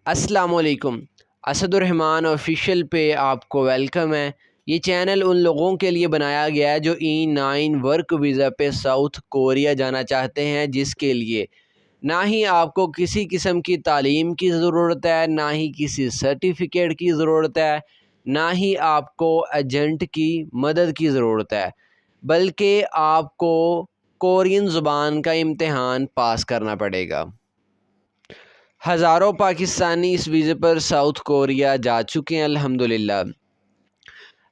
अस्सलामुअलैकुम। असदुर्रहमान ऑफिशियल पे आपको वेलकम है। ये चैनल उन लोगों के लिए बनाया गया है जो E9 वर्क वीज़ा पे साउथ कोरिया जाना चाहते हैं, जिसके लिए ना ही आपको किसी किस्म की तालीम की ज़रूरत है, ना ही किसी सर्टिफिकेट की ज़रूरत है, ना ही आपको एजेंट की मदद की ज़रूरत है, बल्कि आपको कोरियन ज़ुबान का इम्तिहान पास करना पड़ेगा। हज़ारों पाकिस्तानी इस वीज़े पर साउथ कोरिया जा चुके हैं अल्हम्दुलिल्लाह।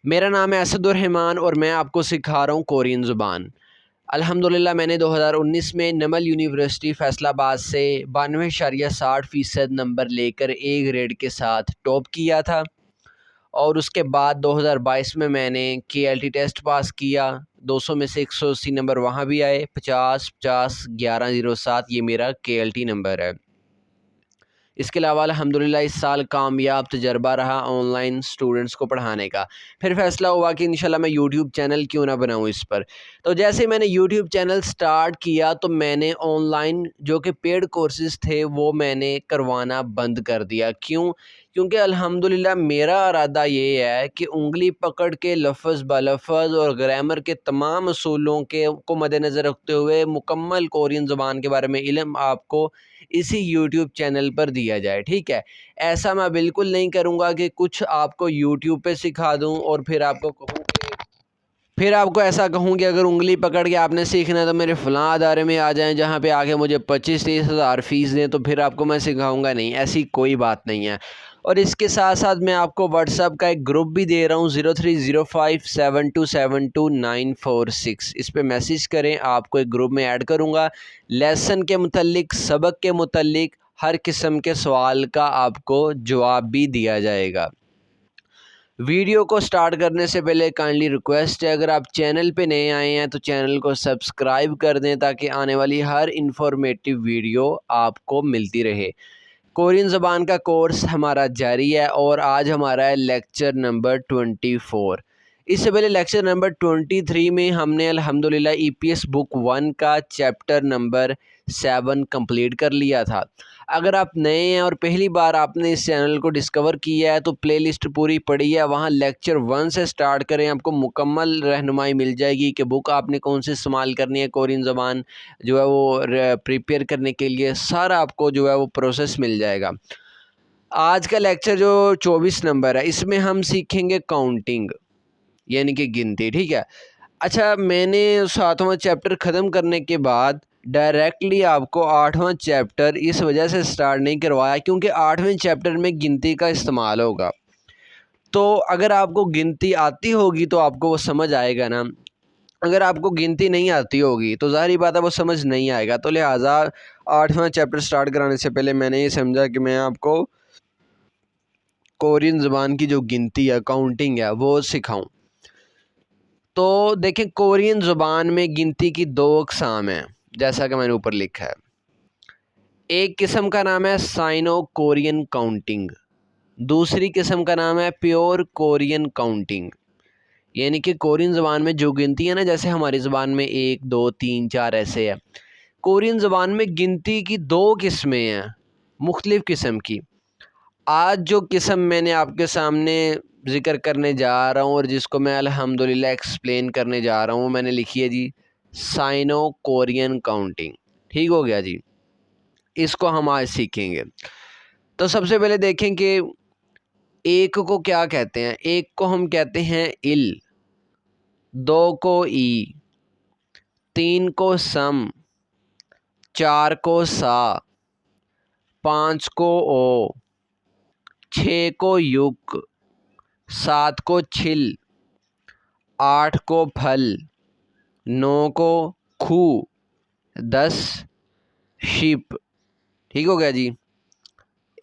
मेरा नाम है असदुर्रहमान और मैं आपको सिखा रहा हूँ कोरियन ज़ुबान। अल्हम्दुलिल्लाह मैंने 2019 में नमल यूनिवर्सिटी फ़ैसलाबाद से 92.60% नंबर लेकर ए ग्रेड के साथ टॉप किया था और उसके बाद 2022 में मैंने KLT टेस्ट पास किया। 200 में से 180 नंबर वहाँ भी आए। 50-50-1107 ये मेरा KLT नंबर है। इसके अलावा अल्हम्दुलिल्लाह इस साल कामयाब तजर्बा रहा ऑनलाइन स्टूडेंट्स को पढ़ाने का। फिर फ़ैसला हुआ कि इंशाल्लाह मैं यूट्यूब चैनल क्यों ना बनाऊँ इस पर। तो जैसे मैंने यूट्यूब चैनल स्टार्ट किया तो मैंने ऑनलाइन जो कि पेड कोर्सेज़ थे वो मैंने करवाना बंद कर दिया। क्यों? क्योंकि अल्हम्दुलिल्लाह मेरा इरादा ये है कि उँगली पकड़ के लफ़्ज़ ब-लफ़्ज़ और ग्रामर के तमाम असूलों को मद्देनज़र रखते हुए मुकम्मल कोरियन ज़ुबान के बारे में इल्म आपको इसी यूट्यूब चैनल पर दिया जाए, ठीक है? ऐसा मैं बिल्कुल नहीं करूँगा कि कुछ आपको यूट्यूब पे सिखा दूँ और फिर आपको ऐसा कहूँ कि अगर उँगली पकड़ के आपने सीखना है तो मेरे फ़लाँ अदारे में आ जाएँ जहाँ पे आके मुझे 25-30 हज़ार फ़ीस दें, तो फिर आपको मैं सिखाऊँगा नहीं, ऐसी कोई बात नहीं है। और इसके साथ-साथ मैं आपको व्हाट्सएप का एक ग्रुप भी दे रहा हूँ 030572724946। इस पे मैसेज करें, आपको एक ग्रुप में ऐड करूँगा। लेसन के मुतल्लिक, सबक के मुतल्लिक हर किस्म के सवाल का आपको जवाब भी दिया जाएगा। वीडियो को स्टार्ट करने से पहले काइंडली रिक्वेस्ट है, अगर आप चैनल पे नए आए हैं तो चैनल को सब्सक्राइब कर दें ताकि आने वाली हर इंफॉर्मेटिव वीडियो आपको मिलती रहे। कोरियन ज़बान का कोर्स हमारा जारी है और आज हमारा है लेक्चर नंबर 24। इससे पहले लेक्चर नंबर 23 में हमने अल्हम्दुलिल्लाह EPS बुक 1 का चैप्टर नंबर 7 कंप्लीट कर लिया था। अगर आप नए हैं और पहली बार आपने इस चैनल को डिस्कवर किया है तो प्लेलिस्ट पूरी पड़ी है, वहाँ लेक्चर 1 से स्टार्ट करें, आपको मुकम्मल रहनुमाई मिल जाएगी कि बुक आपने कौन सी इस्तेमाल करनी है। कोरियन ज़बान जो है वो प्रिपेयर करने के लिए सारा आपको जो है वो प्रोसेस मिल जाएगा। आज का लेक्चर जो 24 नंबर है, इसमें हम सीखेंगे काउंटिंग यानी कि गिनती, ठीक है। अच्छा, मैंने 7वां चैप्टर ख़त्म करने के बाद डायरेक्टली आपको 8वां चैप्टर इस वजह से स्टार्ट नहीं करवाया क्योंकि 8वें चैप्टर में गिनती का इस्तेमाल होगा। तो अगर आपको गिनती आती होगी तो आपको वो समझ आएगा ना। अगर आपको गिनती नहीं आती होगी तो ज़ाहिर बात है वो समझ नहीं आएगा। तो लिहाजा 8वां चैप्टर स्टार्ट कराने से पहले मैंने ये समझा कि मैं आपको कोरियन ज़बान की जो गिनती है, काउंटिंग है, वो सिखाऊं। तो देखें, कोरियन ज़ुबान में गिनती की 2 अक़साम हैं, जैसा कि मैंने ऊपर लिखा है। एक किस्म का नाम है साइनो कोरियन काउंटिंग, दूसरी किस्म का नाम है प्योर कोरियन काउंटिंग। यानी कि कोरियन ज़बान में जो गिनती है ना, जैसे हमारी ज़बान में 1, 2, 3, 4 ऐसे है। कोरियन ज़बान में गिनती की 2 किस्में हैं, मुख्तलिफ़ किस्म की। आज जो किस्म मैंने आपके सामने ज़िक्र करने जा रहा हूँ और जिसको मैं अल्हम्दुलिल्लाह एक्सप्लेन करने जा रहा हूँ, मैंने लिखी है जी साइनो कोरियन काउंटिंग। ठीक हो गया जी, इसको हम आज सीखेंगे। तो सबसे पहले देखें कि एक को क्या कहते हैं। एक को हम कहते हैं इल, 2 को ई, 3 को सम, 4 को सा, 5 को ओ, 6 को युक, 7 को छिल, 8 को फल, 9 को खू, 10 शिप। ठीक हो गया जी।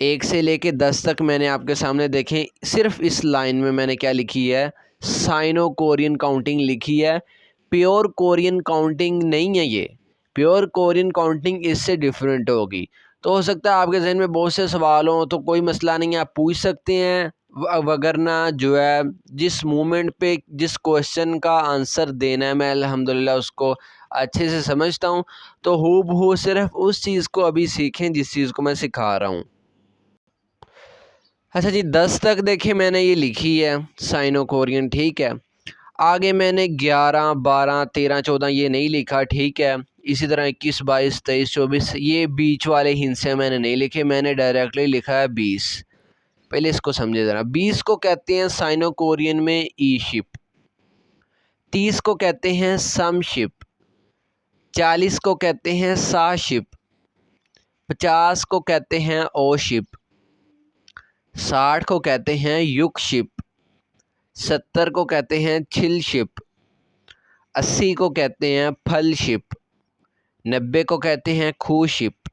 1 से लेके 10 तक मैंने आपके सामने देखें। सिर्फ इस लाइन में मैंने क्या लिखी है, साइनो कोरियन काउंटिंग लिखी है। प्योर कोरियन काउंटिंग नहीं है ये। प्योर कोरियन काउंटिंग इससे डिफरेंट होगी। तो हो सकता है आपके जहन में बहुत से सवाल हों, तो कोई मसला नहीं है, आप पूछ सकते हैं। वगरना जो है जिस मोमेंट पे जिस क्वेश्चन का आंसर देना है, मैं अल्हम्दुलिल्लाह उसको अच्छे से समझता हूँ। तो हूबहू सिर्फ उस चीज़ को अभी सीखें जिस चीज़ को मैं सिखा रहा हूँ। अच्छा जी, 10 तक देखिए मैंने ये लिखी है साइनो कोरियन, ठीक है। आगे मैंने 11, 12, 13, 14 ये नहीं लिखा, ठीक है। इसी तरह 21, 22, 23, 24 ये बीच वाले हिस्से मैंने नहीं लिखे, मैंने डायरेक्टली लिखा है 20। पहले इसको समझे ज़रा। 20 को कहते हैं साइनो कोरियन में ई शिप, 30 को कहते हैं सम शिप, 40 को कहते हैं सा शिप, 50 को कहते हैं ओ शिप, 60 को कहते हैं युक शिप, 70 को कहते हैं छिल शिप, 80 को कहते हैं फल शिप, 90 को कहते हैं खू शिप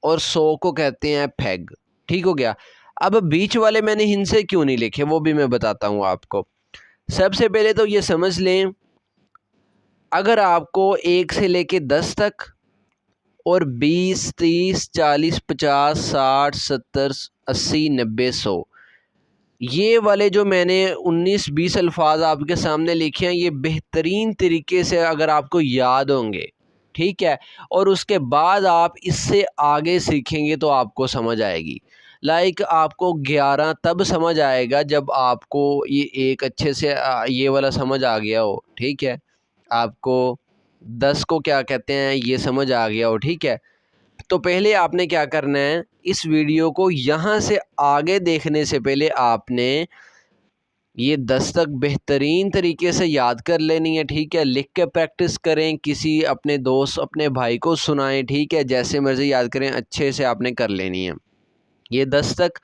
और 100 को कहते हैं फैग। ठीक हो गया। अब बीच वाले मैंने हिंसे क्यों नहीं लिखे वो भी मैं बताता हूँ आपको। सबसे पहले तो ये समझ लें, अगर आपको 1 से लेके 10 तक और 20, 30, 40, 50, 60, 70, 80, 90, 100 ये वाले जो मैंने 19, 20 अल्फाज आपके सामने लिखे हैं, ये बेहतरीन तरीके से अगर आपको याद होंगे, ठीक है, और उसके बाद आप इससे आगे सीखेंगे तो आपको समझ आएगी। लाइक आपको 11 तब समझ आएगा जब आपको ये एक अच्छे से ये वाला समझ आ गया हो, ठीक है। आपको 10 को क्या कहते हैं ये समझ आ गया हो, ठीक है। तो पहले आपने क्या करना है, इस वीडियो को यहाँ से आगे देखने से पहले आपने ये 10 तक बेहतरीन तरीके से याद कर लेनी है, ठीक है। लिख के प्रैक्टिस करें, किसी अपने दोस्त अपने भाई को सुनाएं, ठीक है, जैसे मर्ज़ी याद करें, अच्छे से आपने कर लेनी है ये 10 तक।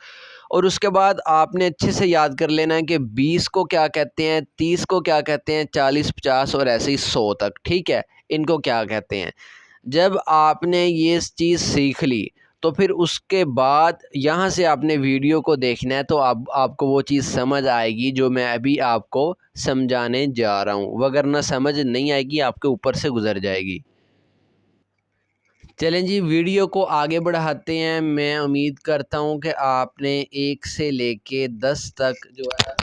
और उसके बाद आपने अच्छे से याद कर लेना है कि 20 को क्या कहते हैं, 30 को क्या कहते हैं, 40, 50 और ऐसे ही 100 तक, ठीक है, इनको क्या कहते हैं। जब आपने ये चीज़ सीख ली तो फिर उसके बाद यहाँ से आपने वीडियो को देखना है, तो आपको वो चीज़ समझ आएगी जो मैं अभी आपको समझाने जा रहा हूँ, वगरना समझ नहीं आएगी, आपके ऊपर से गुजर जाएगी। चलें जी, वीडियो को आगे बढ़ाते हैं। मैं उम्मीद करता हूँ कि आपने 1 से लेके 10 तक जो है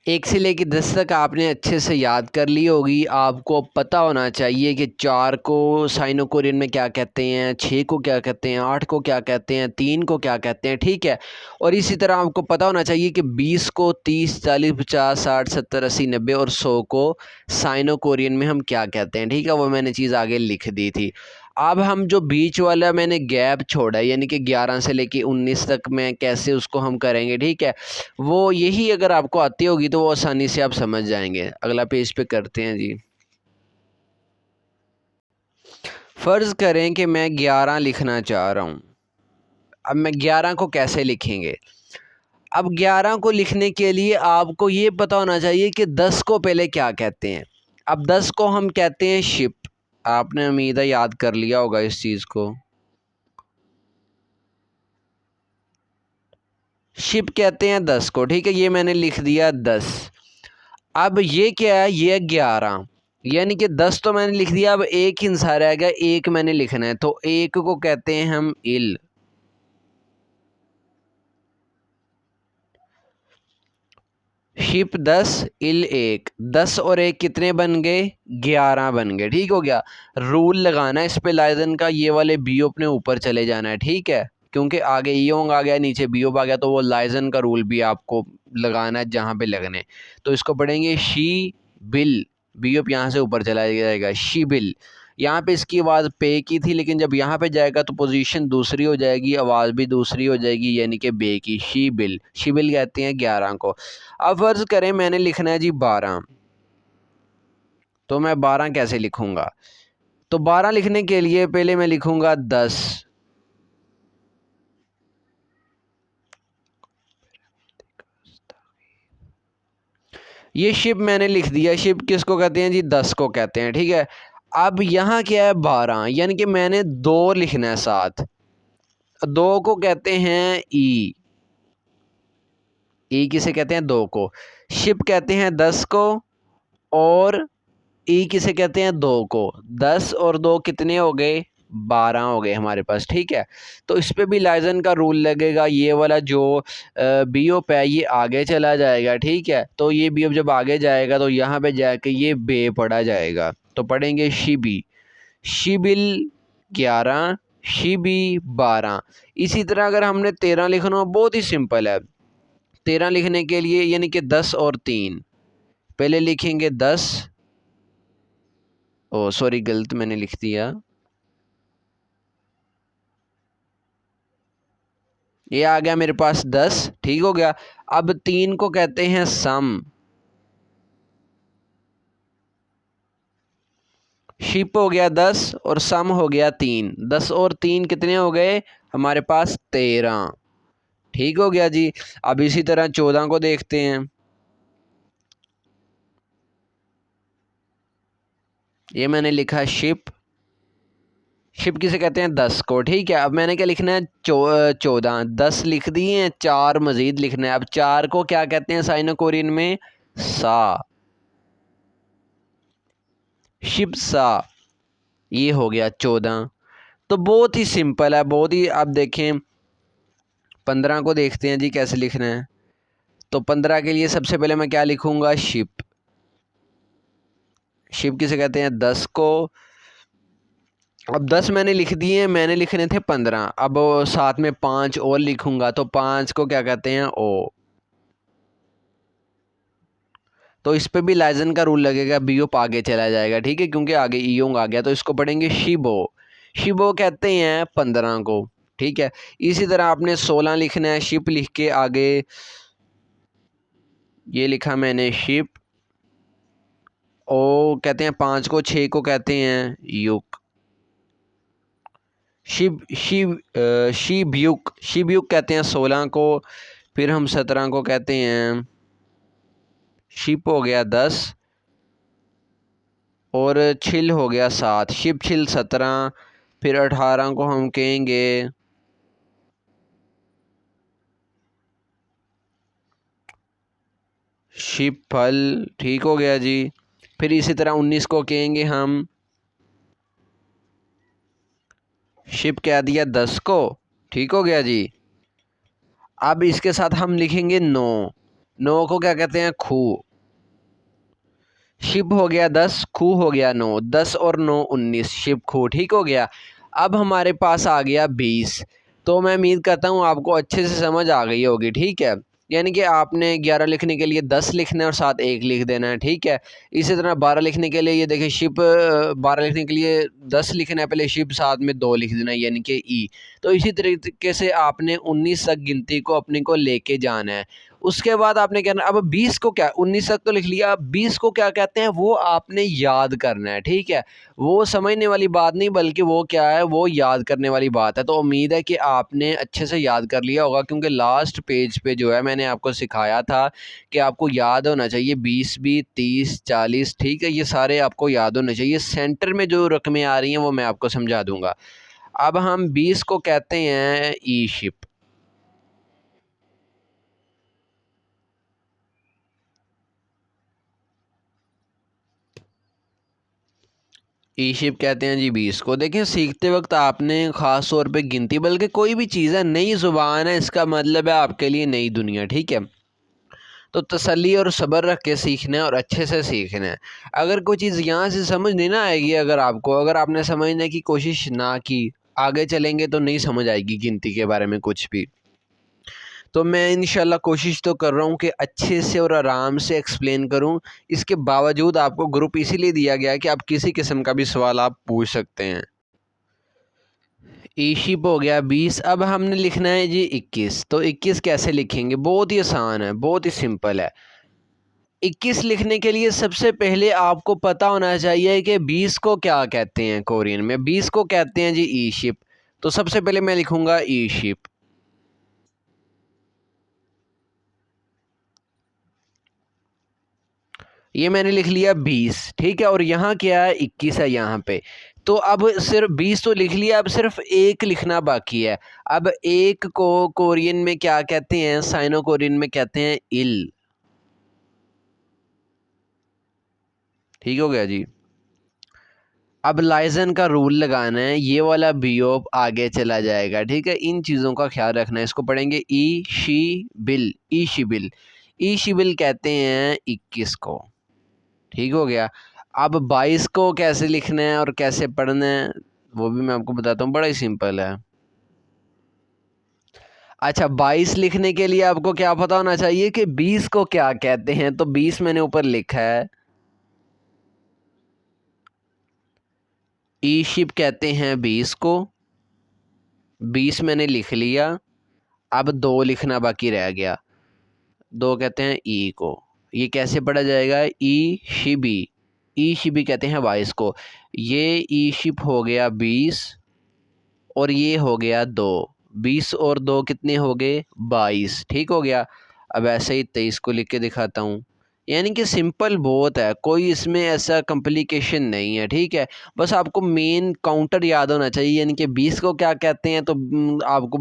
1 से लेके 10 तक आपने अच्छे से याद कर ली होगी। आपको पता होना चाहिए कि 4 को साइनो कोरियन में क्या कहते हैं, 6 को क्या कहते हैं, 8 को क्या कहते हैं, 3 को क्या कहते हैं, ठीक है। और इसी तरह आपको पता होना चाहिए कि 20 को 30, 40, 50, 60, 70, 80, 90 और 100 को साइनो कोरियन में हम क्या कहते हैं, ठीक है। वो मैंने चीज़ आगे लिख दी थी। अब हम जो बीच वाला मैंने गैप छोड़ा है, यानी कि 11 से लेके 19 तक में कैसे उसको हम करेंगे, ठीक है। वो यही अगर आपको आती होगी तो वो आसानी से आप समझ जाएंगे। अगला पेज पे करते हैं जी। फ़र्ज़ करें कि मैं 11 लिखना चाह रहा हूँ। अब मैं 11 को कैसे लिखेंगे। अब 11 को लिखने के लिए आपको ये पता होना चाहिए कि 10 को पहले क्या कहते हैं। अब 10 को हम कहते हैं शिप। आपने उम्मीद है याद कर लिया होगा इस चीज़ को। शिप कहते हैं 10 को, ठीक है, ये मैंने लिख दिया 10। अब ये क्या है, ये 11, यानी कि 10 तो मैंने लिख दिया। अब एक हिस्सा रह गया, एक मैंने लिखना है, तो एक को कहते हैं हम इल। शिप 10, इल 1, 10 और 1 कितने बन गए, 11 बन गए, ठीक हो गया। रूल लगाना है इस पे लाइजन का, ये वाले बीओ अपने ऊपर चले जाना है, ठीक है, क्योंकि आगे ईयोंग आ गया, नीचे बीओ आ गया, तो वो लाइजन का रूल भी आपको लगाना है जहाँ पे लगने। तो इसको पढ़ेंगे शी बिल, बीओ यहाँ से ऊपर चला जाएगा, शी बिल। यहाँ पे इसकी आवाज़ पे की थी, लेकिन जब यहाँ पे जाएगा तो पोजीशन दूसरी हो जाएगी, आवाज़ भी दूसरी हो जाएगी, यानी कि बे की, शी बिल। शी बिल कहते हैं 11 को। अब फ़र्ज़ करें मैंने लिखना है जी 12, तो मैं 12 कैसे लिखूँगा। तो 12 लिखने के लिए पहले मैं लिखूँगा 10। ये शिप मैंने लिख दिया। शिप किसको कहते हैं जी, 10 को कहते हैं, ठीक है। अब यहाँ क्या है 12, यानी कि मैंने 2 लिखना है साथ। 2 को कहते हैं ई। ई किसे कहते हैं, 2 को। शिप कहते हैं 10 को, और ई किसे कहते हैं, 2 को। 10 और 2 कितने हो गए, 12 हो गए हमारे पास, ठीक है। तो इस पे भी लाइजन का रूल लगेगा। ये वाला जो बीओप है ये आगे चला जाएगा, ठीक है। तो ये बीओप जब आगे जाएगा तो यहाँ पे जाके ये बे पढ़ा जाएगा, तो पढ़ेंगे शिबी। शिबिल 11, शी भी 12। इसी तरह अगर हमने 13 लिखना हो, बहुत ही सिंपल है। 13 लिखने के लिए यानी कि 10 और 3, पहले लिखेंगे 10, ओ सॉरी गलत मैंने लिख दिया, ये आ गया मेरे पास 10, ठीक हो गया। अब 3 को कहते हैं सम, शिप हो गया 10 और सम हो गया 3, 10 और 3 कितने हो गए हमारे पास 13, ठीक हो गया जी। अब इसी तरह 14 को देखते हैं, ये मैंने लिखा शिप, शिप किसे कहते हैं 10 को, ठीक है। अब मैंने क्या लिखना है 14, 10 लिख दिए हैं, 4 मजीद लिखना है। अब 4 को क्या कहते हैं साइनो कोरियन में, सा, शिप सा, ये हो गया 14। तो बहुत ही सिंपल है, बहुत ही। अब देखें 15 को देखते हैं जी कैसे लिखना है। तो 15 के लिए सबसे पहले मैं क्या लिखूंगा, शिप, शिप किसे कहते हैं 10 को। अब 10 मैंने लिख दिए, मैंने लिखने थे 15, अब साथ में 5 और लिखूंगा, तो 5 को क्या कहते हैं, ओ। तो इस पे भी लाइजन का रूल लगेगा, बीओप आगे चला जाएगा, ठीक है, क्योंकि आगे ईयोंग आ गया, तो इसको पढ़ेंगे शिबो, शिबो कहते हैं 15 को, ठीक है। इसी तरह आपने 16 लिखना है, शिप लिख के आगे ये लिखा मैंने शिप, ओ कहते हैं 5 को, 6 को कहते हैं युक, शिबयुक, शिबयुक कहते हैं 16 को। फिर हम 17 को कहते हैं शिप, हो गया 10 और छिल हो गया 7, शिप छिल 17। फिर 18 को हम कहेंगे शिप फल, ठीक हो गया जी। फिर इसी तरह 19 को कहेंगे हम शिप, कह दिया 10 को, ठीक हो गया जी। अब इसके साथ हम लिखेंगे 9, 9 को क्या कहते हैं, खू, शिप हो गया 10, खू हो गया 9, 10 और 9 19, शिप खू, ठीक हो गया। अब हमारे पास आ गया 20। तो मैं उम्मीद करता हूँ आपको अच्छे से समझ आ गई होगी, ठीक है। यानी कि आपने 11 लिखने के लिए 10 लिखना है और साथ 1 लिख देना है, ठीक है। इसी तरह 12 लिखने के लिए ये देखिए शिप, 12 लिखने के लिए 10 लिखना है, पहले शिप साथ में 2 लिख देना है, यानी कि ई। तो इसी तरीके से आपने 19 तक गिनती को अपने को लेके जाना है। उसके बाद आपने कहना, अब 20 को क्या, 19 तक तो लिख लिया, अब 20 को क्या कहते हैं वो आपने याद करना है, ठीक है। वो समझने वाली बात नहीं, बल्कि वो क्या है, वो याद करने वाली बात है। तो उम्मीद है कि आपने अच्छे से याद कर लिया होगा, क्योंकि लास्ट पेज पे जो है मैंने आपको सिखाया था कि आपको याद होना चाहिए 20 भी, 30, 40, ठीक है, ये सारे आपको याद होने चाहिए। सेंटर में जो रकमें आ रही हैं वो मैं आपको समझा दूंगा। अब हम 20 को कहते हैं ई शिप, ई शिप कहते हैं जी 20 को। देखिए सीखते वक्त आपने ख़ास तौर पे गिनती, बल्कि कोई भी चीज़ है, नई ज़ुबान है, इसका मतलब है आपके लिए नई दुनिया, ठीक है। तो तसल्ली और सब्र रख के सीखना है और अच्छे से सीखना है। अगर कोई चीज़ यहाँ से समझ नहीं ना आएगी, अगर आपको, अगर आपने समझने की कोशिश ना की, आगे चलेंगे तो नहीं समझ आएगी गिनती के बारे में कुछ भी। तो मैं इंशाल्लाह कोशिश तो कर रहा हूँ कि अच्छे से और आराम से एक्सप्लेन करूँ। इसके बावजूद आपको ग्रुप इसीलिए दिया गया है कि आप किसी किस्म का भी सवाल आप पूछ सकते हैं। ईशिप हो गया 20। अब हमने लिखना है जी 21। तो 21 कैसे लिखेंगे, बहुत ही आसान है, बहुत ही सिंपल है। 21 लिखने के लिए सबसे पहले आपको पता होना चाहिए कि 20 को क्या कहते हैं कोरियन में। 20 को कहते हैं जी ई शिप। तो सबसे पहले मैं लिखूंगा ई शिप, ये मैंने लिख लिया 20, ठीक है। और यहाँ क्या है, 21 है यहाँ पे। तो अब सिर्फ 20 तो लिख लिया, अब सिर्फ एक लिखना बाकी है। अब एक को कोरियन में क्या कहते हैं, साइनो कोरियन में कहते हैं इल, ठीक हो गया जी। अब लाइजन का रूल लगाना है, ये वाला बीओप आगे चला जाएगा, ठीक है। इन चीज़ों का ख्याल रखना है। इसको पढ़ेंगे ई शी बिल, ई शिबिल, ई शिबिल कहते हैं 21 को, ठीक हो गया। अब 22 को कैसे लिखना है और कैसे पढ़ना है, वो भी मैं आपको बताता हूँ, बड़ा ही सिंपल है। अच्छा, 22 लिखने के लिए आपको क्या पता होना चाहिए कि 20 को क्या कहते हैं। तो 20 मैंने ऊपर लिखा है, ई शिप कहते हैं 20 को। 20 मैंने लिख लिया, अब 2 लिखना बाकी रह गया। 2 कहते हैं ई को। ये कैसे पढ़ा जाएगा? ई शिबी। ई शिबी कहते हैं 22 को। ये ई शिप हो गया 20 और ये हो गया 2। 20 और 2 कितने हो गए? 22। ठीक हो गया। अब ऐसे ही 23 को लिख के दिखाता हूँ। यानी कि सिंपल बहुत है, कोई इसमें ऐसा कॉम्प्लिकेशन नहीं है। ठीक है, बस आपको मेन काउंटर याद होना चाहिए। यानी कि 20 को क्या कहते हैं, तो आपको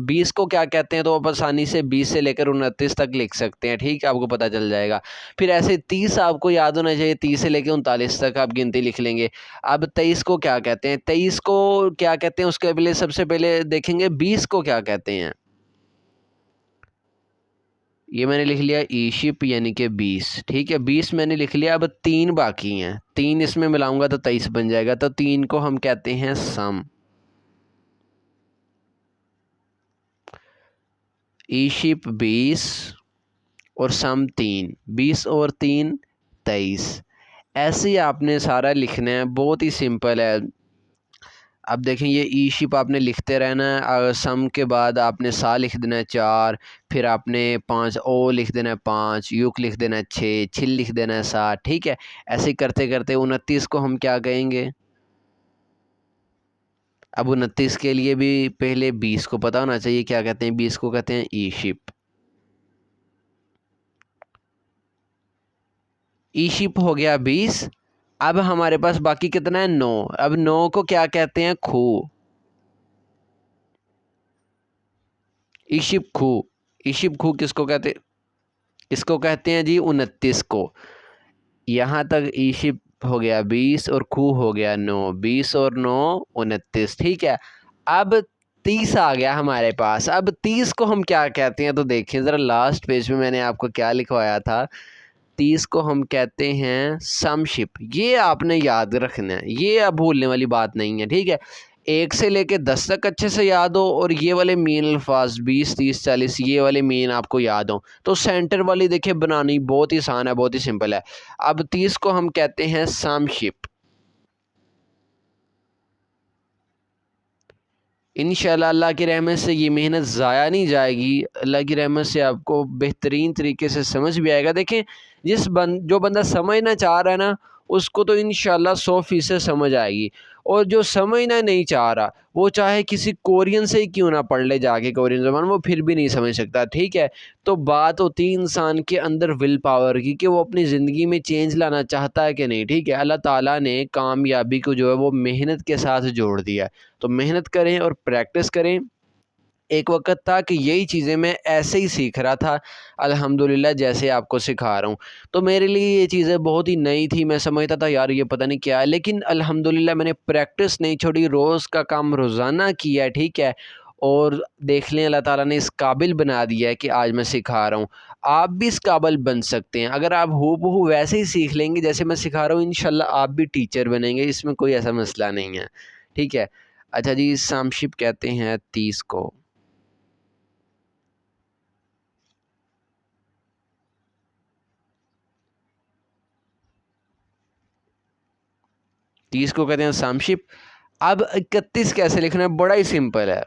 20 को क्या कहते हैं तो आप आसानी से 20 से लेकर 29 तक लिख सकते हैं। ठीक है, आपको पता चल जाएगा। फिर ऐसे 30 आपको याद होना चाहिए, 30 से लेकर 39 तक आप गिनती लिख लेंगे। अब 23 को क्या कहते हैं? 23 को क्या कहते हैं उसके पहले सबसे पहले देखेंगे 20 को क्या कहते हैं। ये मैंने लिख लिया ई शिप यानी कि 20। ठीक है, 20 मैंने लिख लिया। अब 3 बाकी हैं, 3 इसमें मिलाऊंगा तो 23 बन जाएगा। तो 3 को हम कहते हैं सम। ई शिप 20 और सम 3। 20 और 3 23। ऐसे ही आपने सारा लिखना है, बहुत ही सिंपल है। अब देखें, ये ई शिप आपने लिखते रहना है। सम के बाद आपने सा लिख देना है 4, फिर आपने 5 ओ लिख देना है 5, युक लिख देना है 6, छिल लिख देना है 7। ठीक है, ऐसे ही करते करते 29 को हम क्या कहेंगे? अब 29 के लिए भी पहले 20 को पता होना चाहिए क्या कहते हैं। 20 को कहते हैं ई शिप। ई शिप हो गया 20। अब हमारे पास बाकी कितना है? 9। अब 9 को क्या कहते हैं? खू। ईशिप खू। ईशिप खू किसको कहते? इसको कहते हैं जी 29 को। यहाँ तक ईशिप हो गया 20 और खू हो गया 9। 20 और 9 29। ठीक है, अब 30 आ गया हमारे पास। अब 30 को हम क्या कहते हैं? तो देखिए ज़रा, लास्ट पेज में मैंने आपको क्या लिखवाया था। 30 को हम कहते हैं समशिप। ये आपने याद रखना है, ये अब भूलने वाली बात नहीं है। ठीक है, 1 से लेके 10 तक अच्छे से याद हो, और ये वाले मेन अल्फाज 20 30 40 ये वाले मेन आपको याद हो। तो सेंटर वाली देखिए बनानी बहुत ही आसान है, बहुत ही सिंपल है। अब 30 को हम कहते हैं समशिप। इंशाल्लाह अल्लाह की रहमत से ये मेहनत ज़ाया नहीं जाएगी। अल्लाह की रहमत से आपको बेहतरीन तरीके से समझ भी आएगा। देखें, जो बंदा समझना चाह रहा है ना, उसको तो इंशाल्लाह 100% समझ आएगी। और जो समझना नहीं चाह रहा, वो चाहे किसी कोरियन से ही क्यों ना पढ़ ले जाके कोरियन ज़बान, वो फिर भी नहीं समझ सकता। ठीक है, तो बात होती है इंसान के अंदर विल पावर की, कि वो अपनी ज़िंदगी में चेंज लाना चाहता है कि नहीं। ठीक है, अल्लाह ताला ने कामयाबी को जो है वो मेहनत के साथ जोड़ दिया है। तो मेहनत करें और प्रैक्टिस करें। एक वक़्त था कि यही चीज़ें मैं ऐसे ही सीख रहा था, अल्हम्दुलिल्लाह जैसे आपको सिखा रहा हूँ। तो मेरे लिए ये चीज़ें बहुत ही नई थी, मैं समझता था यार ये पता नहीं क्या है, लेकिन अल्हम्दुलिल्लाह मैंने प्रैक्टिस नहीं छोड़ी, रोज़ का काम रोज़ाना किया। ठीक है, और देख लें अल्लाह ताला ने इस काबिल बना दिया है कि आज मैं सिखा रहा हूँ। आप भी इस काबिल बन सकते हैं, अगर आप हूबहू वैसे ही सीख लेंगे जैसे मैं सिखा रहा हूँ, इंशाल्लाह आप भी टीचर बनेंगे, इसमें कोई ऐसा मसला नहीं है। ठीक है, अच्छा जी, समशिप कहते हैं 30 को। 30 को कहते हैं समशिप। अब 31 कैसे लिखना है? बड़ा ही सिंपल है।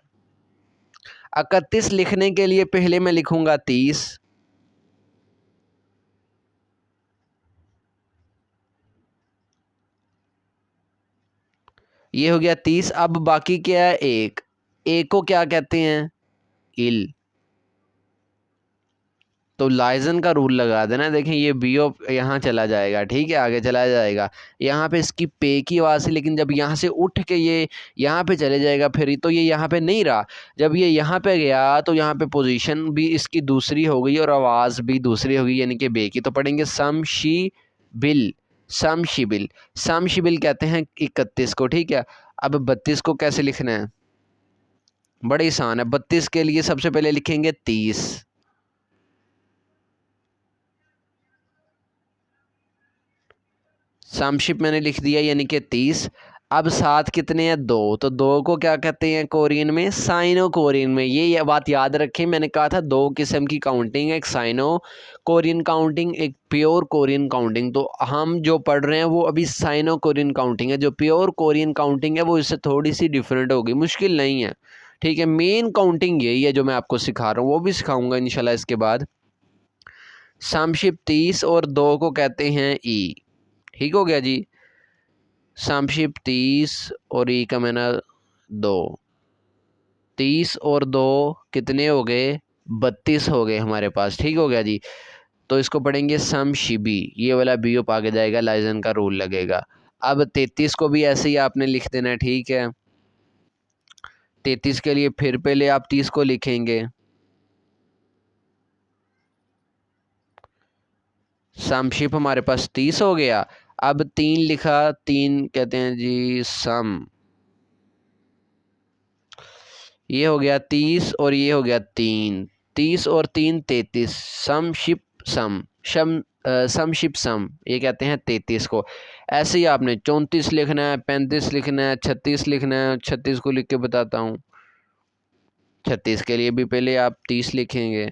31 लिखने के लिए पहले मैं लिखूंगा 30। ये हो गया 30। अब बाकी क्या है? एक। एक को क्या कहते हैं? इल। तो लाइजन का रूल लगा देना। देखें, ये बी ओ यहाँ चला जाएगा। ठीक है, आगे चला जाएगा। यहाँ पे इसकी पे की आवाज़ है, लेकिन जब यहाँ से उठ के ये यहाँ पे चले जाएगा, फिर तो ये यहाँ पे नहीं रहा। जब ये यहाँ पे गया तो यहाँ पे पोजीशन भी इसकी दूसरी हो गई और आवाज़ भी दूसरी हो गई, यानी कि बे की। तो पढ़ेंगे सम शी बिल। सम शिबिल। सम शिबिल कहते हैं 31 को। ठीक है, अब 32 को कैसे लिखना है? बड़ी आसान है। 32 के लिए सबसे पहले लिखेंगे 30। समशिप मैंने लिख दिया यानी कि 30। अब 7 कितने हैं 2, तो 2 को क्या कहते हैं कोरियन में, साइनो कोरियन में। ये बात याद रखें, मैंने कहा था 2 किस्म की काउंटिंग है, एक साइनो कोरियन काउंटिंग, एक प्योर कोरियन काउंटिंग। तो हम जो पढ़ रहे हैं वो अभी साइनो कोरियन काउंटिंग है। जो प्योर कोरियन काउंटिंग है वो इससे थोड़ी सी डिफरेंट होगी, मुश्किल नहीं है, ठीक है। मेन काउंटिंग यही है जो मैं आपको सिखा रहा हूँ, वो भी सिखाऊंगा इंशाल्लाह इसके बाद। समशिप 30 और 2 को कहते हैं ई, ठीक हो गया जी। समशिप 30 और ई का मैंने 2, 30 और 2 कितने हो गए, 32 हो गए हमारे पास, ठीक हो गया जी। तो इसको पढ़ेंगे समशिबी, ये वाला बी ओप आगे जाएगा, लाइजन का रूल लगेगा। अब 33 को भी ऐसे ही आपने लिख देना है, ठीक है। 33 के लिए फिर पहले आप 30 को लिखेंगे, समशिप हमारे पास 30 हो गया। अब 3 लिखा, 3 कहते हैं जी सम, ये हो गया 30 और ये हो गया 3, 30 और 3 33, समशिप सम, समशिप सम, ये कहते हैं 33 को। ऐसे ही आपने 34 लिखना है, 35 लिखना है, 36 लिखना है। 36 को लिख के बताता हूँ, 36 के लिए भी पहले आप 30 लिखेंगे,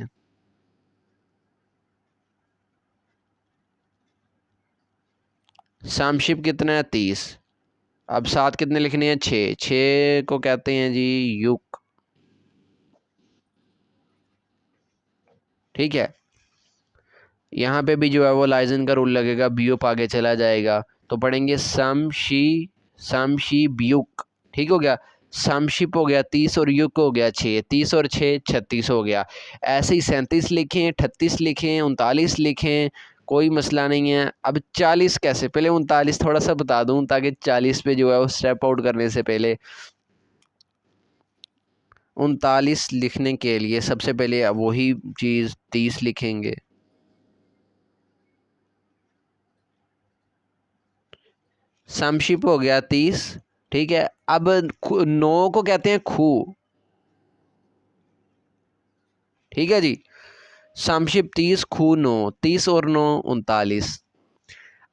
समशिप कितना है 30। अब 7 कितने लिखने हैं 6, 6 को कहते हैं जी युक, ठीक है। यहाँ पे भी जो है वो लाइजन का रूल लगेगा, बीओप आगे चला जाएगा। तो पढ़ेंगे समशी ब्युक, ठीक हो गया। समशिप हो गया 30 और युक हो गया 6, 30 और 6 36 हो गया। ऐसे ही 37 लिखें, 38 लिखें, 39 लिखें, कोई मसला नहीं है। अब 40 कैसे, पहले 39 थोड़ा सा बता दूं ताकि 40 पे जो है वो स्टेप आउट करने से पहले, 39 लिखने के लिए सबसे पहले वही चीज़ 30 लिखेंगे, समशिप हो गया 30, ठीक है। अब 9 को कहते हैं खू, ठीक है जी। समशिप 30, खू 9, 30 और 9 39।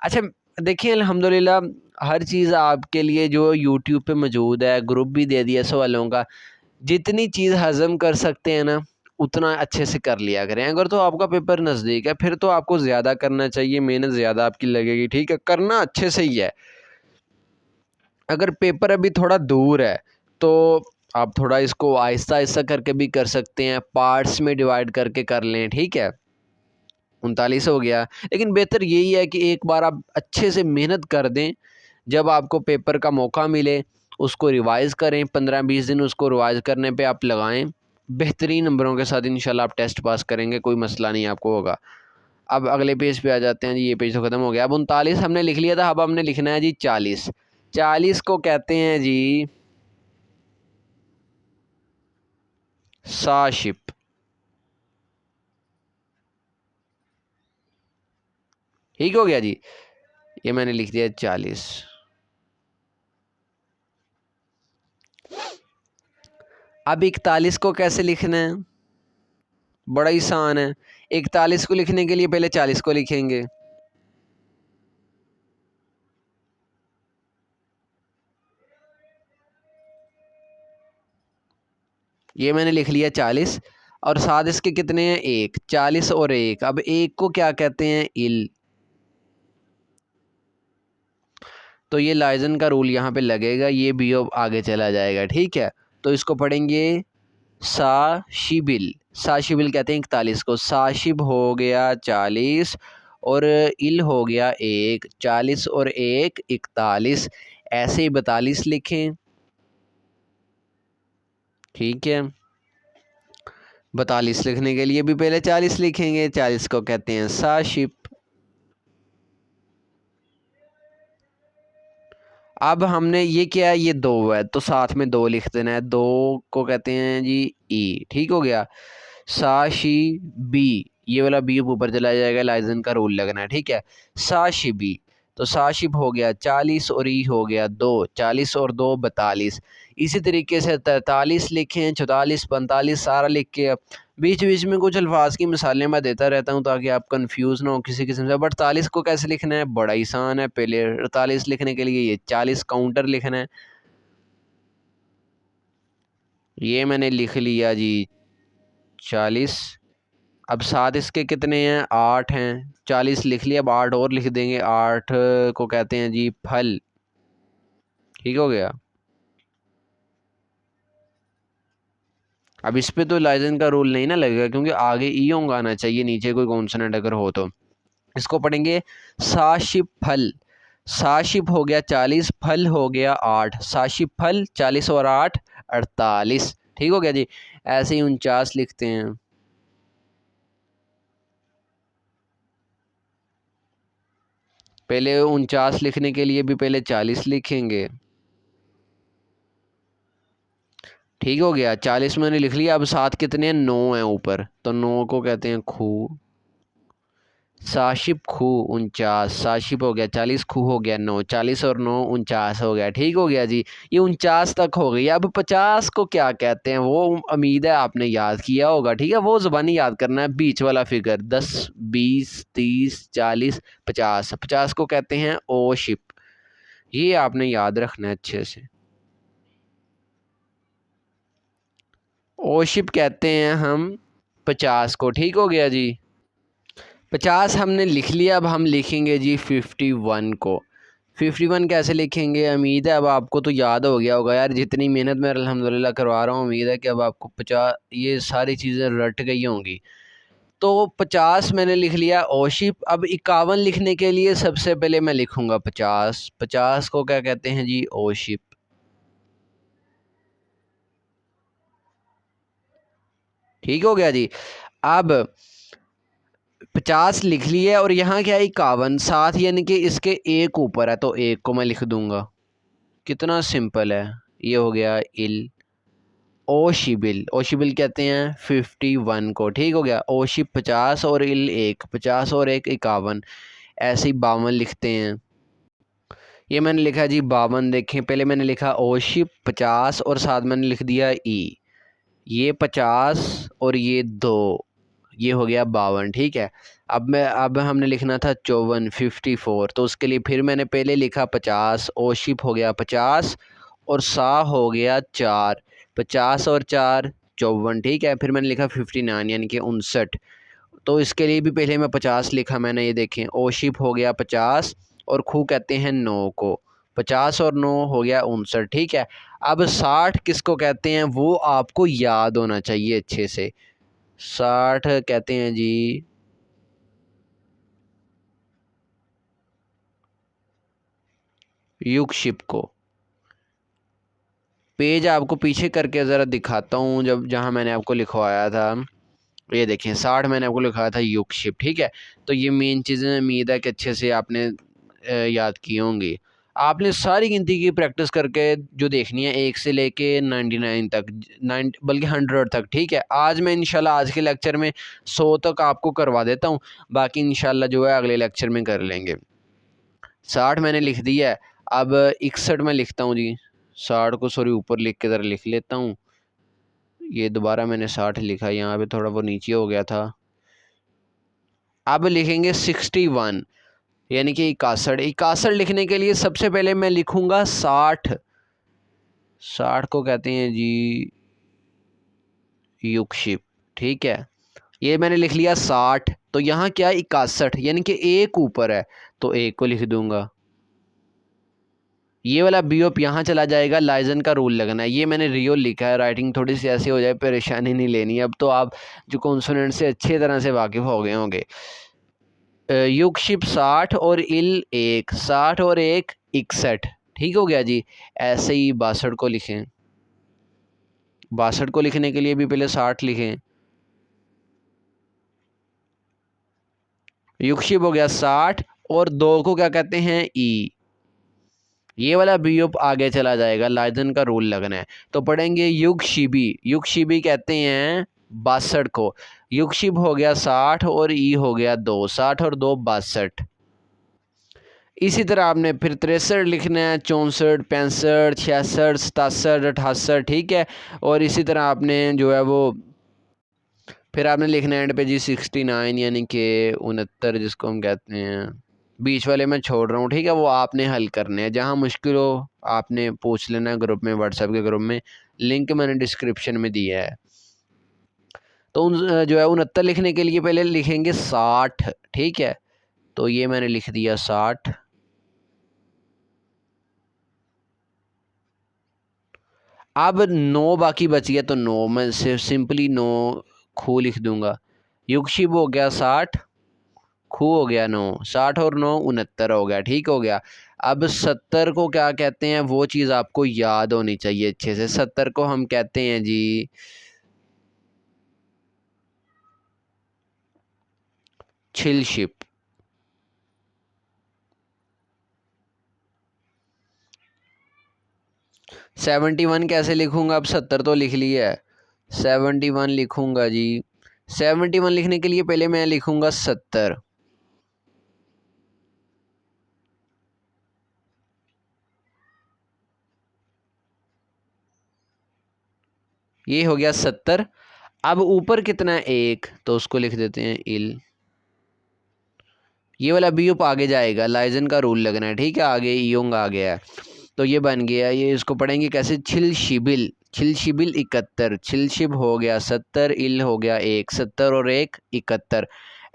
अच्छा देखिए अल्हम्दुलिल्लाह हर चीज़ आपके लिए जो यूट्यूब पे मौजूद है, ग्रुप भी दे दिया सवालों का। जितनी चीज़ हजम कर सकते हैं ना उतना अच्छे से कर लिया करें। अगर तो आपका पेपर नज़दीक है फिर तो आपको ज़्यादा करना चाहिए, मेहनत ज़्यादा आपकी लगेगी, ठीक है, करना अच्छे से ही है। अगर पेपर अभी थोड़ा दूर है तो आप थोड़ा इसको आहिस्ता आहिस्ता करके भी कर सकते हैं, पार्ट्स में डिवाइड करके कर लें, ठीक है। 39 हो गया, लेकिन बेहतर यही है कि एक बार आप अच्छे से मेहनत कर दें, जब आपको पेपर का मौका मिले उसको रिवाइज़ करें, 15-20 दिन उसको रिवाइज़ करने पे आप लगाएं, बेहतरीन नंबरों के साथ इंशाल्लाह आप टेस्ट पास करेंगे, कोई मसला नहीं आपको होगा। अब अगले पेज पे आ जाते हैं जी, ये पेज तो ख़त्म हो गया। अब 39 हमने लिख लिया था, अब हमने लिखना है जी 40। 40 को कहते हैं जी साशिप, ठीक हो गया जी। ये मैंने लिख दिया 40। अब 41 को कैसे लिखना है, बड़ा ही आसान है। 41 को लिखने के लिए पहले 40 को लिखेंगे, ये मैंने लिख लिया 40 और साथ इसके कितने हैं 1, 40 और 1। अब 1 को क्या कहते हैं इल, तो ये लाइजन का रूल यहाँ पे लगेगा, ये भी अब आगे चला जाएगा, ठीक है। तो इसको पढ़ेंगे साशिबिल, साशिबिल कहते हैं 41 को। साशिब हो गया 40 और इल हो गया 1, 40 और 1 41, ऐसे ही 42 लिखें, ठीक है। 42 लिखने के लिए भी पहले 40 लिखेंगे, 40 को कहते हैं साशिप। अब हमने ये क्या है, ये 2 है तो साथ में 2 लिख देना है, 2 को कहते हैं जी ई, ठीक हो गया। साशी बी, ये वाला बी ऊपर चला जाएगा, लाइजन का रूल लगना है, ठीक है। साशी बी, तो साशिब हो गया 40 और ई हो गया 2, 40 और 2 42। इसी तरीके से 43 लिखें, 44 45 सारा लिख के बीच बीच में कुछ अल्फाज की मिसालें मैं देता रहता हूँ ताकि आप कंफ्यूज ना हो किसी किस्म से। बट 48 को कैसे लिखना है, बड़ा आसान है। पहले 48 लिखने के लिए ये 40 काउंटर लिखना है। ये मैंने लिख लिया जी 40। अब साथ इसके कितने हैं, 8 हैं। 40 लिख लिया, अब 8 और लिख देंगे। 8 को कहते हैं जी फल। ठीक हो गया। अब इस पे तो लाइजन का रूल नहीं ना लगेगा क्योंकि आगे ईयोंग आना चाहिए, नीचे कोई कॉन्सोनेंट अगर हो तो। इसको पढ़ेंगे साशिप फल। साशिप हो गया 40, फल हो गया 8। साशिप फल 40 और 8 48। ठीक हो गया जी। ऐसे ही 49 लिखते हैं। पहले 49 लिखने के लिए भी पहले 40 लिखेंगे। ठीक हो गया। 40 मैंने लिख लिया। अब साथ कितने हैं, 9 है ऊपर, तो 9 को कहते हैं खू। साशिप खू 49। साशिप हो गया 40, खू हो गया 9। 40 और 9 49 हो गया। ठीक हो गया जी। ये 49 तक हो गई। अब 50 को क्या कहते हैं वो उम्मीद है आपने याद किया होगा। ठीक है, वो ज़बानी याद करना है। बीच वाला फिगर 10 20 30 40 50। 50 को कहते हैं ओ शिप। ये आपने याद रखना है अच्छे से। ओशिप कहते हैं हम 50 को। ठीक हो गया जी। 50 हमने लिख लिया। अब हम लिखेंगे जी 51 को। 51 कैसे लिखेंगे, उम्मीद है अब आपको तो याद हो गया होगा यार, जितनी मेहनत मैं अल्हम्दुलिल्लाह करवा रहा हूँ। उम्मीद है कि अब आपको 50 ये सारी चीज़ें रट गई होंगी। तो 50 मैंने लिख लिया ओशिप। अब 51 लिखने के लिए सबसे पहले मैं लिखूंगा 50। 50 को क्या कहते हैं जी, ओशिप। ठीक हो गया जी। अब 50 लिख लिया और यहाँ क्या है 51 साथ, यानी कि इसके एक ऊपर है तो एक को मैं लिख दूंगा। कितना सिंपल है। ये हो गया इल। ओशिबिल। ओशिबिल कहते हैं 51 को। ठीक हो गया। ओशिब 50 और इल 1। 50 और 1 51। ऐसे ही 52 लिखते हैं। ये मैंने लिखा जी 52। देखें, पहले मैंने लिखा ओशिब 50 और साथ मैंने लिख दिया ई। ये 50 और ये 2, ये हो गया 52। ठीक है। अब हमने लिखना था 54 54, तो उसके लिए फिर मैंने पहले लिखा 50। ओशिप हो गया 50 और सा हो गया 4। 50 और 4 54। ठीक है। फिर मैंने लिखा 59 यानी कि 59, तो इसके लिए भी पहले मैं 50 लिखा मैंने। ये देखें, ओशिप हो गया 50 और खू कहते हैं 9 को। 50 और 9 हो गया 59। ठीक है। अब 60 किसको कहते हैं वो आपको याद होना चाहिए अच्छे से। 60 कहते हैं जी युगशिप को। पेज आपको पीछे करके ज़रा दिखाता हूँ, जब जहाँ मैंने आपको लिखवाया था। ये देखें 60 मैंने आपको लिखाया था युगशिप। ठीक है। तो ये मेन चीज़ें उम्मीद है कि अच्छे से आपने याद की होंगी। आपने सारी गिनती की प्रैक्टिस करके जो देखनी है 1 से लेके 99 तक, 9 बल्कि 100 तक। ठीक है। आज मैं इंशाल्लाह आज के लेक्चर में 100 तक आपको करवा देता हूँ, बाकी इंशाल्लाह जो है अगले लेक्चर में कर लेंगे। 60 मैंने लिख दिया है। अब 61 में लिखता हूँ जी। 60 को सॉरी ऊपर लिख के ज़रा लिख लेता हूँ। ये दोबारा मैंने 60 लिखा, यहाँ पे थोड़ा वो नीचे हो गया था। अब लिखेंगे 61 यानी कि 61। 61 लिखने के लिए सबसे पहले मैं लिखूंगा 60। 60 को कहते हैं जी युगशिप। ठीक है। ये मैंने लिख लिया 60, तो यहाँ क्या 61 यानी कि एक ऊपर है तो एक को लिख दूंगा। ये वाला बीओप यहाँ चला जाएगा, लाइजन का रूल लगना है। ये मैंने रियो लिखा है, राइटिंग थोड़ी सी ऐसी हो जाए परेशानी नहीं लेनी। अब तो आप जो कॉन्सोनेंट से अच्छे तरह से वाकिफ़ हो गए होंगे। युगशिप 60 और इल 1। 60 और 1 61। ठीक हो गया जी। ऐसे ही 62 को लिखें। 62 को लिखने के लिए भी पहले 60 लिखें। युगशिप हो गया 60 और 2 को क्या कहते हैं ई। ये वाला बीओप आगे चला जाएगा, लाइजन का रूल लगना है। तो पढ़ेंगे युगशिबी। युगशिबी कहते हैं 62 को। युगशिप हो गया 60 और ई हो गया 2। 60 और 2 62। इसी तरह आपने फिर 63 लिखना है, 64 65 66 67 68। ठीक है। और इसी तरह आपने जो है वो फिर आपने लिखना है एंड पे जी 69 यानी कि 69 जिसको हम कहते हैं। बीच वाले मैं छोड़ रहा हूँ, ठीक है, वो आपने हल करने हैं। जहाँ मुश्किल हो आपने पूछ लेना है ग्रुप में, व्हाट्सएप के ग्रुप में, लिंक मैंने डिस्क्रिप्शन में दिया है। तो उन जो है 69 लिखने के लिए पहले लिखेंगे 60, ठीक है, तो ये मैंने लिख दिया 60। अब 9 बाकी बच गया, तो 9 मैं सिर्फ सिंपली 9 खू लिख दूंगा। युगशिब हो गया 60, खू हो गया 9, 60 और 9 69 हो गया, ठीक हो गया। अब 70 को क्या कहते हैं, वो चीज़ आपको याद होनी चाहिए अच्छे से। 70 को हम कहते हैं जी छिलशिप। 71 कैसे लिखूंगा, अब 70 तो लिख लिया है, 71 लिखूंगा जी। 71 लिखने के लिए पहले मैं लिखूंगा 70, ये हो गया 70। अब ऊपर कितना है, 1, तो उसको लिख देते हैं इल। ये वाला बी उप आगे जाएगा, लाइजन का रूल लगना है, ठीक है, आगे ईयोंग आ गया है, तो ये बन गया। ये इसको पढ़ेंगे कैसे, छिल शिबिल, छिल शिबिल 71, छिल शिब हो गया 70, इल हो गया 1, 70 और 1 71।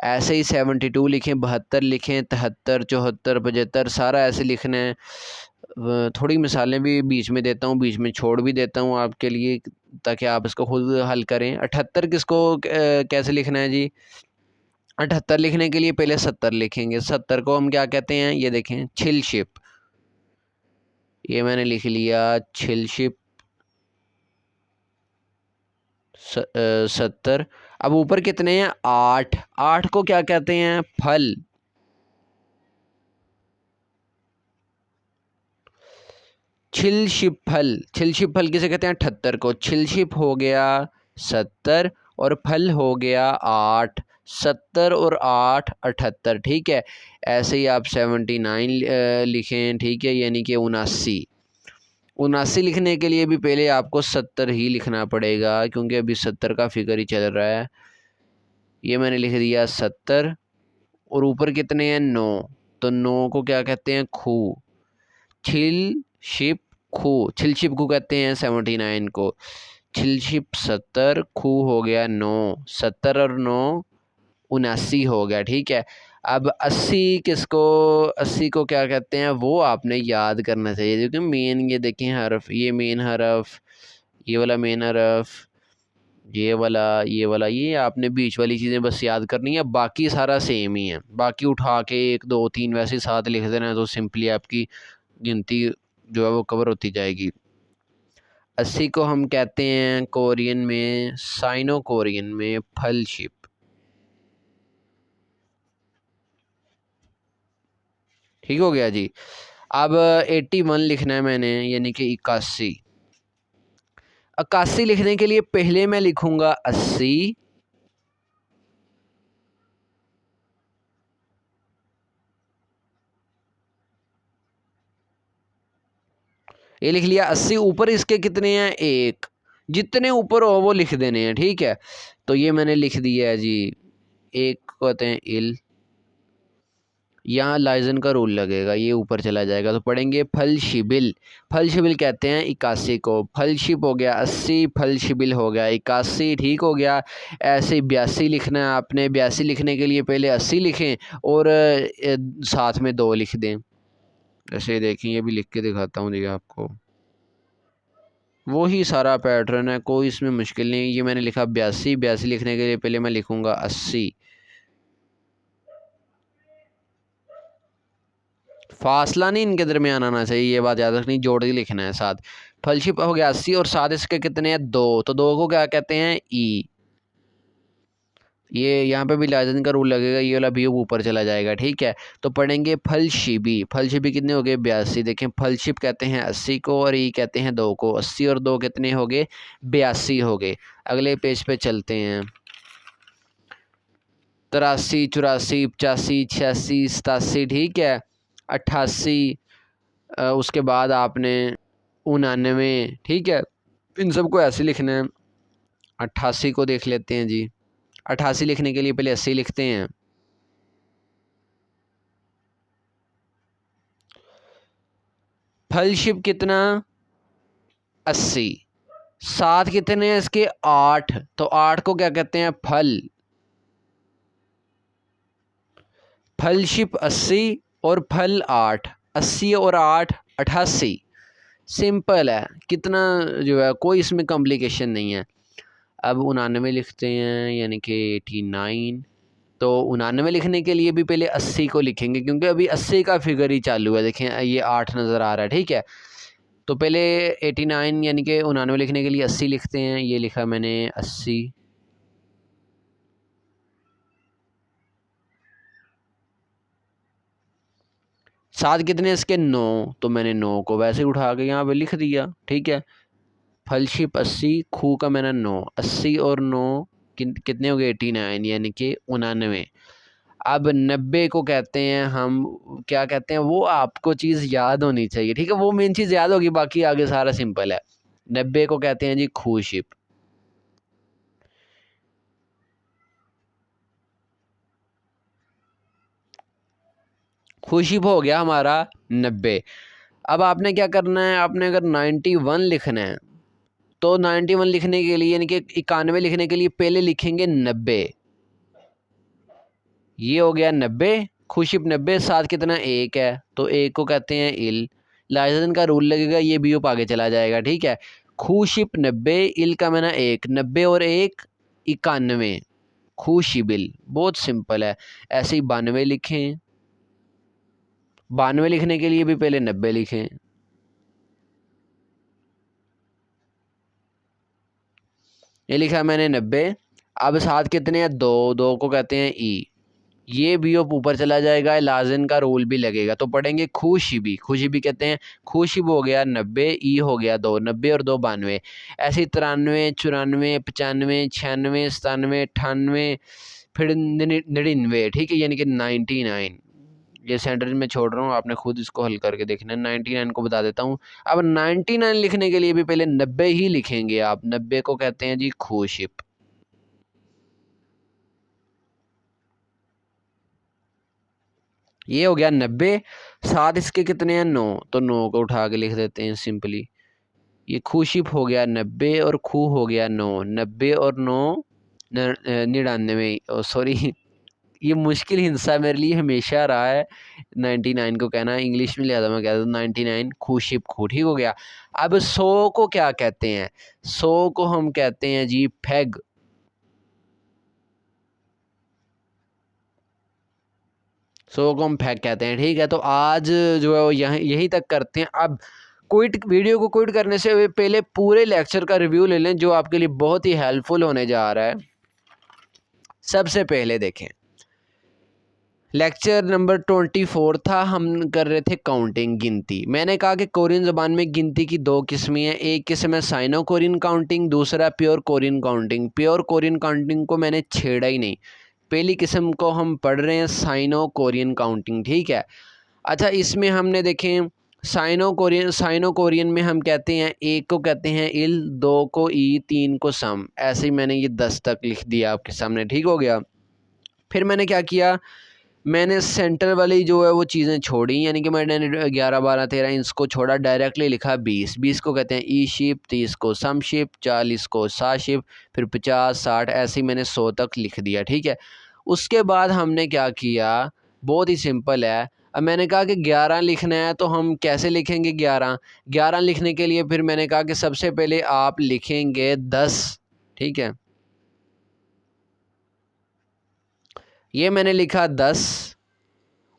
ऐसे ही 72 लिखें, 72 लिखें, 73, 74, 75, सारा ऐसे लिखना है। थोड़ी मिसालें भी बीच में देता हूँ, बीच में छोड़ भी देता हूँ आपके लिए, ताकि आप इसको खुद हल करें। 78 किसको कैसे लिखना है जी, 78 लिखने के लिए पहले 70 लिखेंगे। 70 को हम क्या कहते हैं, ये देखें छिलशिप, ये मैंने लिख लिया छिलशिप 70। अब ऊपर कितने हैं, 8, 8 को क्या कहते हैं, फल। छिलशिप फल, छिलशिप फल किसे कहते हैं, 78 को। छिलशिप हो गया 70 और फल हो गया 8, 70 और 8 78, ठीक है। ऐसे ही आप 79 लिखें, ठीक है, यानी कि 79। 79 लिखने के लिए भी पहले आपको 70 ही लिखना पड़ेगा, क्योंकि अभी 70 का फिगर ही चल रहा है। ये मैंने लिख दिया 70 और ऊपर कितने हैं, 9, तो 9 को क्या कहते हैं, खू। छिल शिप खू, छिल शिप को कहते हैं 79 को। छिल शिप 70, खू हो गया 9, 70 और 9 79 हो गया, ठीक है। अब 80 किसको, 80 को क्या कहते हैं, वो आपने याद करना चाहिए, क्योंकि मेन ये देखें हरफ, ये मेन हरफ, ये वाला मेन हरफ, ये वाला, ये आपने बीच वाली चीज़ें बस याद करनी है, बाकी सारा सेम ही है। बाकी उठा के 1 2 3 वैसे साथ लिख देना है, तो सिंपली आपकी गिनती जो है वो कवर होती जाएगी। 80 को हम कहते हैं कोरियन में, साइनो कोरियन में फलशिप। ठीक हो गया जी। अब 81 लिखना है मैंने, यानी कि 81। 81 लिखने के लिए पहले मैं लिखूंगा 80, ये लिख लिया 80। ऊपर इसके कितने हैं, 1, जितने ऊपर हो वो लिख देने हैं, ठीक है। तो ये मैंने लिख दिया है जी। एक कहते हैं इल, यहाँ लाइजन का रूल लगेगा, ये ऊपर चला जाएगा, तो पढ़ेंगे फल शिबिल। फल शिबिल कहते हैं 81 को। फल शिप हो गया 80, फल शिबिल हो गया 81, ठीक हो गया। ऐसे 82 लिखना है आपने। 82 लिखने के लिए पहले 80 लिखें और साथ में 2 लिख दें। ऐसे देखें, ये भी लिख के दिखाता हूँ जी आपको, वही सारा पैटर्न है, कोई इसमें मुश्किल नहीं। ये मैंने लिखा 82, 82 लिखने के लिए पहले मैं लिखूँगा 80। फासला नहीं इनके दरमियान आना चाहिए, ये बात याद रखनी, जोड़ के लिखना है साथ। फलशिप हो गया 80 और साथ इसके कितने हैं, 2, तो 2 को क्या कहते हैं, ई। ये यहाँ पे भी लाइजन का रूल लगेगा, ये वाला भी ऊपर चला जाएगा, ठीक है। तो पढ़ेंगे फलशिबी। फलशिबी कितने हो गए, 82। देखें फलशिप कहते हैं 80 को और ई कहते हैं 2 को। 80 और 2 कितने हो गए, 82 हो गए। अगले पेज पे चलते हैं। 83, 84, 85, 86, 87, ठीक है। 88, उसके बाद आपने 99, ठीक है। इन सबको ऐसे लिखना है। 88 को देख लेते हैं जी। 88 लिखने के लिए पहले 80 लिखते हैं। फलशिप कितना 80, साथ कितने हैं इसके 8, तो 8 को क्या कहते हैं फल। फलशिप 80 और फल 8, 80 और 8 88। सिंपल है, कितना जो है कोई इसमें कॉम्प्लिकेशन नहीं है। अब 99 लिखते हैं यानी कि 89। तो 99 लिखने के लिए भी पहले 80 को लिखेंगे क्योंकि अभी 80 का फिगर ही चालू है। देखें ये 8 नज़र आ रहा है, ठीक है। तो पहले 89 यानी कि 99 लिखने के लिए 80 लिखते हैं। ये लिखा मैंने 80। साथ कितने इसके 9, तो मैंने 9 को वैसे उठा के यहाँ पे लिख दिया, ठीक है। फलशिप 80, खू का मैंने 9, 80 और 9 कितने हो गए 89 यानी कि 99। अब 90 को कहते हैं हम क्या कहते हैं, वो आपको चीज़ याद होनी चाहिए, ठीक है। वो मेन चीज़ याद होगी, बाकी आगे सारा सिंपल है। 90 को कहते हैं जी खूशिप। खूशिप हो गया हमारा 90। अब आपने क्या करना है, आपने अगर 91 लिखना है तो 91 लिखने के लिए यानी कि 91 लिखने के लिए पहले लिखेंगे 90। ये हो गया 90, खुशिप 90, साथ कितना 1 है, तो 1 को कहते हैं इल। लाइजन का रूल लगेगा, ये भी ऊपर आगे चला जाएगा, ठीक है। खुशिप 90, इल का मैंने 1, 90 और 1 91, खुशिबिल। बहुत सिंपल है। ऐसे ही 92 लिखें। 92 लिखने के लिए भी पहले 90 लिखें। ये लिखा मैंने 90। अब साथ कितने हैं 2, 2 को कहते हैं ई। ये भी ऊपर चला जाएगा, लाजिन का रूल भी लगेगा, तो पढ़ेंगे खुशिबी। खुशिबी कहते हैं खुशिब हो गया 90, ई हो गया 2, 90 और 2 92। ऐसे 93, 94, 95, 96, 97, 98, फिर 99, ठीक है, यानी कि 99। ये सेंटेंस में छोड़ रहा हूँ, आपने खुद इसको हल करके देखना है। 99 को बता देता हूँ। अब 99 लिखने के लिए भी पहले 90 ही लिखेंगे आप। 90 को कहते हैं जी खुशिब। ये हो गया 90, साथ इसके कितने हैं 9, तो 9 को उठा के लिख देते हैं सिंपली। ये खुशिप हो गया 90 और खू हो गया 9, 90 और 9 99, सॉरी ये मुश्किल हिस्सा मेरे लिए हमेशा रहा है 99 को कहना। इंग्लिश में लिया था मैं, कहता हूँ 99 खुशिप खू, ठीक हो गया। अब 100 को क्या कहते हैं, 100 को हम कहते हैं जी फेग। 100 को हम फेग कहते हैं, ठीक है। तो आज जो है वो यहीं तक करते हैं। अब वीडियो को क्विट करने से पहले पूरे लेक्चर का रिव्यू ले लें जो आपके लिए बहुत ही हेल्पफुल होने जा रहा है। सबसे पहले देखें, लेक्चर नंबर 24 था, हम कर रहे थे काउंटिंग, गिनती। मैंने कहा कि कोरियन ज़बान में गिनती की 2 किस्में हैं। एक किस्म है साइनो कोरियन काउंटिंग, दूसरा pure Korean counting. Pure Korean counting को मैंने छेड़ा ही नहीं। पहली किस्म को हम पढ़ रहे हैं साइनो कोरियन काउंटिंग, ठीक है। अच्छा, इसमें हमने देखें साइनो कोरियन में हम कहते हैं 1 को कहते हैं इल, 2 को ई, 3 को सम। ऐसे ही मैंने ये 10 तक लिख दिया आपके सामने, ठीक हो गया। फिर मैंने क्या किया, मैंने सेंटर वाली जो है वो चीज़ें छोड़ी, यानी कि मैंने 11, 12, 13 इसको छोड़ा, डायरेक्टली लिखा 20। 20 को कहते हैं ई शिप, 30 को सम शिप, 40 को सा शिप, फिर 50, 60, ऐसे ही मैंने 100 तक लिख दिया, ठीक है। उसके बाद हमने क्या किया, बहुत ही सिंपल है। अब मैंने कहा कि 11 लिखना है, तो हम कैसे लिखेंगे 11? 11 लिखने के लिए फिर मैंने कहा कि सबसे पहले आप लिखेंगे 10, ठीक है। ये मैंने लिखा 10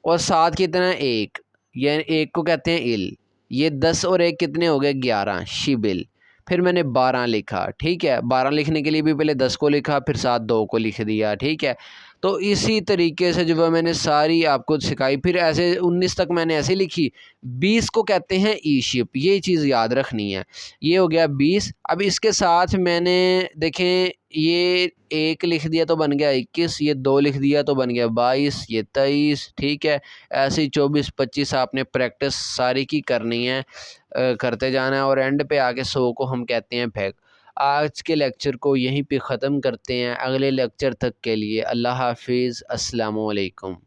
और साथ कितना 1, ये 1 को कहते हैं इल। ये 10 और 1 कितने हो गए 11, शिबिल। फिर मैंने 12 लिखा, ठीक है। 12 लिखने के लिए भी पहले 10 को लिखा, फिर साथ 2 को लिख दिया, ठीक है। तो इसी तरीके से जो है मैंने सारी आपको सिखाई। फिर ऐसे 19 तक मैंने ऐसे लिखी। 20 को कहते हैं ई शिप, ये चीज़ याद रखनी है। ये हो गया 20। अब इसके साथ मैंने देखें ये 1 लिख दिया तो बन गया 21, ये 2 लिख दिया तो बन गया 22, ये 23, ठीक है। ऐसे ही 24, 25 आपने प्रैक्टिस सारी की करनी है, करते जाना है, और एंड पे आके 100 को हम कहते हैं फेग। आज के लेक्चर को यहीं पे ख़त्म करते हैं। अगले लेक्चर तक के लिए अल्लाह हाफिज़, अस्सलामु अलैकुम।